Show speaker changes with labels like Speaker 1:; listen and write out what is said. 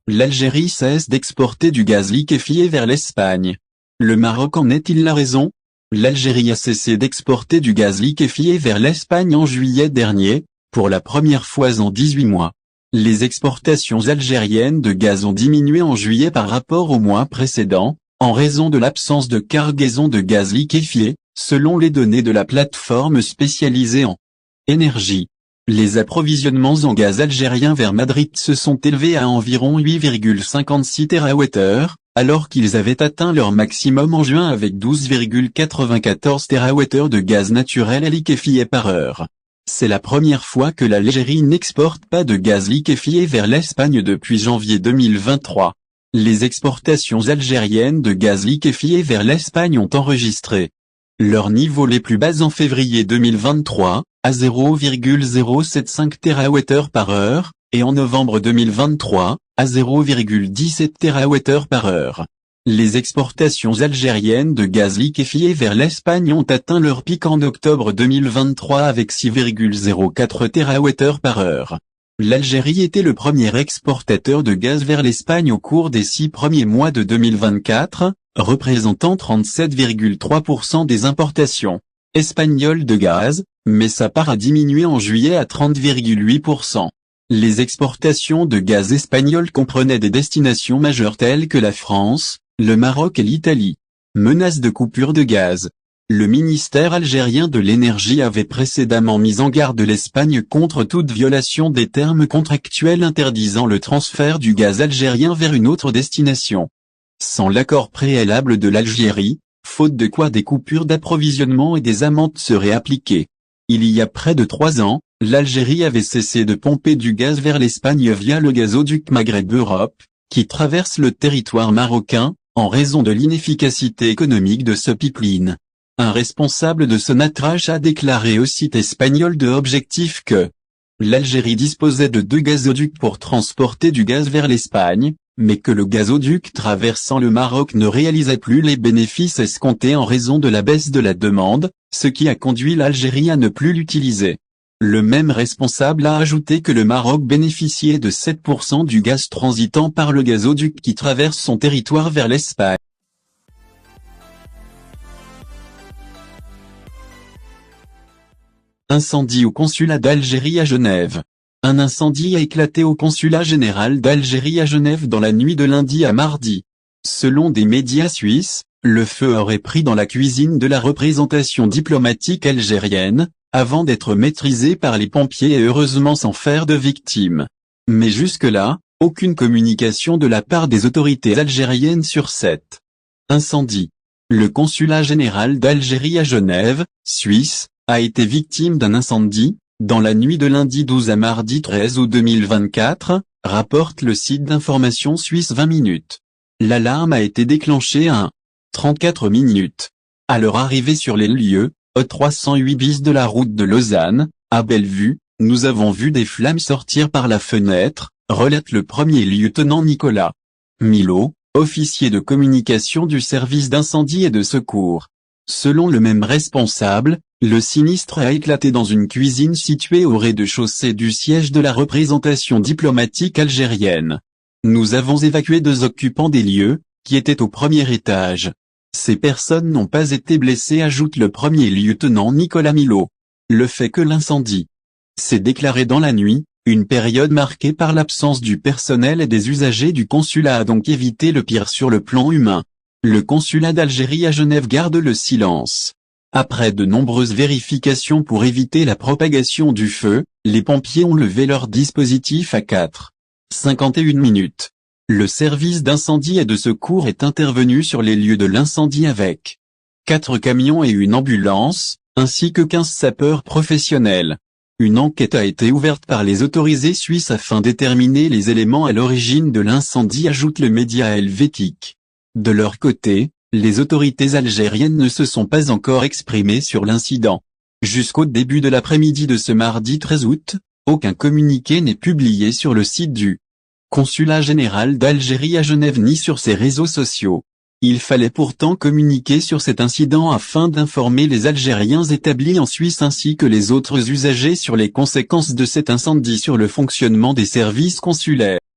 Speaker 1: L'Algérie cesse d'exporter du gaz liquéfié vers l'Espagne. Le Maroc en est-il la raison? L'Algérie a cessé d'exporter du gaz liquéfié vers l'Espagne en juillet dernier, pour la première fois en 18 mois. Les exportations algériennes de gaz ont diminué en juillet par rapport au mois précédent, en raison de l'absence de cargaison de gaz liquéfié, selon les données de la plateforme spécialisée en énergie. Les approvisionnements en gaz algérien vers Madrid se sont élevés à environ 8,56 TWh, alors qu'ils avaient atteint leur maximum en juin avec 12,94 TWh de gaz naturel liquéfié par heure. C'est la première fois que l'Algérie n'exporte pas de gaz liquéfié vers l'Espagne depuis janvier 2023. Les exportations algériennes de gaz liquéfié vers l'Espagne ont enregistré leurs niveaux les plus bas en février 2023, à 0,075 TWh par heure, et en novembre 2023, à 0,17 TWh par heure. Les exportations algériennes de gaz liquéfié vers l'Espagne ont atteint leur pic en octobre 2023 avec 6,04 TWh par heure. L'Algérie était le premier exportateur de gaz vers l'Espagne au cours des 6 premiers mois de 2024, représentant 37,3% des importations espagnoles de gaz, mais sa part a diminué en juillet à 30,8%. Les exportations de gaz espagnoles comprenaient des destinations majeures telles que la France, le Maroc et l'Italie. Menace de coupure de gaz. Le ministère algérien de l'énergie avait précédemment mis en garde l'Espagne contre toute violation des termes contractuels interdisant le transfert du gaz algérien vers une autre destination. Sans l'accord préalable de l'Algérie, faute de quoi des coupures d'approvisionnement et des amendes seraient appliquées. Il y a près de 3 ans, l'Algérie avait cessé de pomper du gaz vers l'Espagne via le gazoduc Maghreb-Europe, qui traverse le territoire marocain, en raison de l'inefficacité économique de ce pipeline. Un responsable de Sonatrach a déclaré au site espagnol de Objectif que l'Algérie disposait de 2 gazoducs pour transporter du gaz vers l'Espagne, mais que le gazoduc traversant le Maroc ne réalisait plus les bénéfices escomptés en raison de la baisse de la demande, ce qui a conduit l'Algérie à ne plus l'utiliser. Le même responsable a ajouté que le Maroc bénéficiait de 7% du gaz transitant par le gazoduc qui traverse son territoire vers l'Espagne. Incendie au consulat d'Algérie à Genève. Un incendie a éclaté au consulat général d'Algérie à Genève dans la nuit de lundi à mardi. Selon des médias suisses, le feu aurait pris dans la cuisine de la représentation diplomatique algérienne, avant d'être maîtrisé par les pompiers et heureusement sans faire de victimes. Mais jusque-là, aucune communication de la part des autorités algériennes sur cet incendie. Le consulat général d'Algérie à Genève, Suisse, a été victime d'un incendie, dans la nuit de lundi 12 à mardi 13 août 2024, rapporte le site d'information suisse 20 minutes. L'alarme a été déclenchée à 34 minutes. À leur arrivée sur les lieux, au 308 bis de la route de Lausanne, à Bellevue, nous avons vu des flammes sortir par la fenêtre, relate le premier lieutenant Nicolas Milo, officier de communication du service d'incendie et de secours. Selon le même responsable, le sinistre a éclaté dans une cuisine située au rez-de-chaussée du siège de la représentation diplomatique algérienne. Nous avons évacué 2 occupants des lieux, qui étaient au premier étage. Ces personnes n'ont pas été blessées, ajoute le premier lieutenant Nicolas Milo. Le fait que l'incendie s'est déclaré dans la nuit, une période marquée par l'absence du personnel et des usagers du consulat a donc évité le pire sur le plan humain. Le consulat d'Algérie à Genève garde le silence. Après de nombreuses vérifications pour éviter la propagation du feu, les pompiers ont levé leur dispositif à 4h51 minutes. Le service d'incendie et de secours est intervenu sur les lieux de l'incendie avec 4 camions et une ambulance, ainsi que 15 sapeurs professionnels. Une enquête a été ouverte par les autorités suisses afin de déterminer les éléments à l'origine de l'incendie, ajoute le média helvétique. De leur côté, les autorités algériennes ne se sont pas encore exprimées sur l'incident. Jusqu'au début de l'après-midi de ce mardi 13 août, aucun communiqué n'est publié sur le site du consulat général d'Algérie à Genève ni sur ses réseaux sociaux. Il fallait pourtant communiquer sur cet incident afin d'informer les Algériens établis en Suisse ainsi que les autres usagers sur les conséquences de cet incendie sur le fonctionnement des services consulaires.